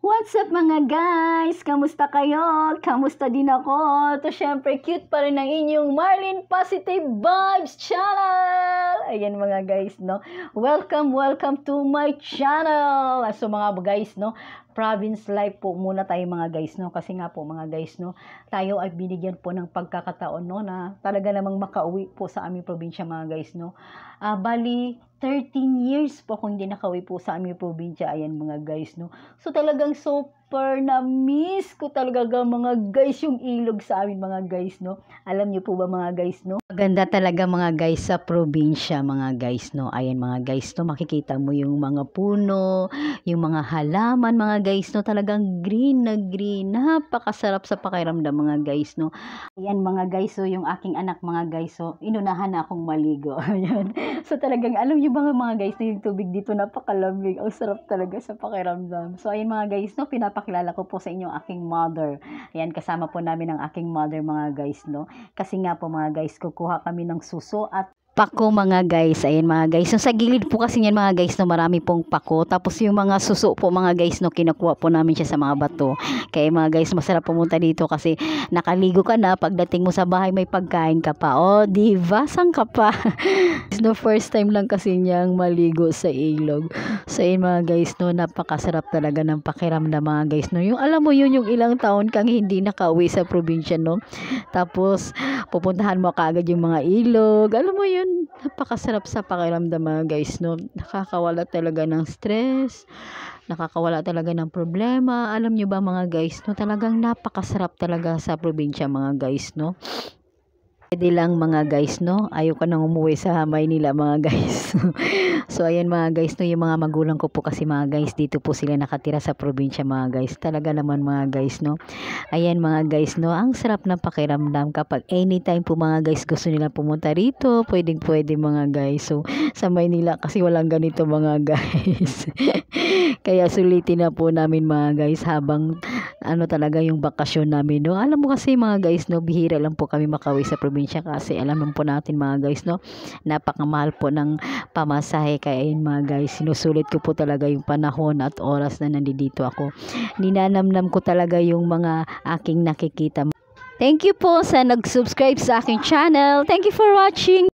What's up mga guys? Kamusta kayo? Kamusta din ako? To syempre cute pa rin ang inyong Marlene Positive Vibes Channel! Ayan mga guys, no? Welcome to my channel! So mga guys, no? Province life po muna tayo mga guys, no? Kasi nga po mga guys, no? Tayo ay binigyan po ng pagkakataon, no? Na talaga namang makauwi po sa aming probinsya mga guys, no? Bali, 13 years po kung hindi nakauwi po sa aming probinsya. Ayan mga guys, no? So talagang super na-miss ko talaga mga guys yung ilog sa amin mga guys, no? Alam niyo po ba mga guys, no? Maganda talaga mga guys sa probinsya mga guys, no? Ayan mga guys, no? Makikita mo yung mga puno, yung mga halaman mga guys, no? Talagang green na green. Napakasarap sa pakiramdam mga guys, no? Ayan mga guys, so yung aking anak mga guys, so inunahan na akong maligo. Ayan. So talagang alam niyo mga guys, na yung tubig dito napakalamig. Ang sarap talaga sa pakiramdam. So ayun mga guys, no, pinapakilala ko po sa inyo aking mother. Ayan, kasama po namin ang aking mother mga guys, no. Kasi nga po mga guys, kukuha kami ng suso at pako mga guys. Ayan mga guys. So sa gilid po kasi niyan mga guys, no, marami pong pako. Tapos yung mga suso po mga guys, no, kinukuha po namin siya sa mga bato. Kaya mga guys, masarap pumunta dito kasi nakaligo ka na, pagdating mo sa bahay may pagkain ka pa. Oh, diba? Sang ka pa? No, first time lang kasi niyang maligo sa ilog. So ayun mga guys, no, napakasarap talaga ng pakiramdam mga guys, no. Yung alam mo yun, yung ilang taon kang hindi nakauwi sa probinsya, no. Tapos pupuntahan mo kaagad yung mga ilog. Alam mo yun, napakasarap sa pakiramdam mga guys, no. Nakakawala talaga ng stress, nakakawala talaga ng problema. Alam nyo ba mga guys, no, talagang napakasarap talaga sa probinsya mga guys, no. Pwede lang mga guys, no, ayoko nang umuwi sa Maynila mga guys. So ayan mga guys, no, yung mga magulang ko po kasi mga guys, dito po sila nakatira sa probinsya mga guys. Talaga naman mga guys, no. Ayan mga guys, no, ang sarap ng pakiramdam kapag anytime po mga guys gusto nila pumunta rito, pwede mga guys. So sa Maynila kasi walang ganito mga guys. Kaya sulitin na po namin mga guys habang ano talaga yung bakasyon namin, no. Alam mo kasi mga guys, no, bihira lang po kami makauwi sa probinsya kasi alam naman po natin mga guys, no, napakamahal po ng pamasahe. Kaya yun mga guys, sinusulit ko po talaga yung panahon at oras na nandito ako. Ninanamnam ko talaga yung mga aking nakikita. Thank you po sa nag-subscribe sa aking channel. Thank you for watching.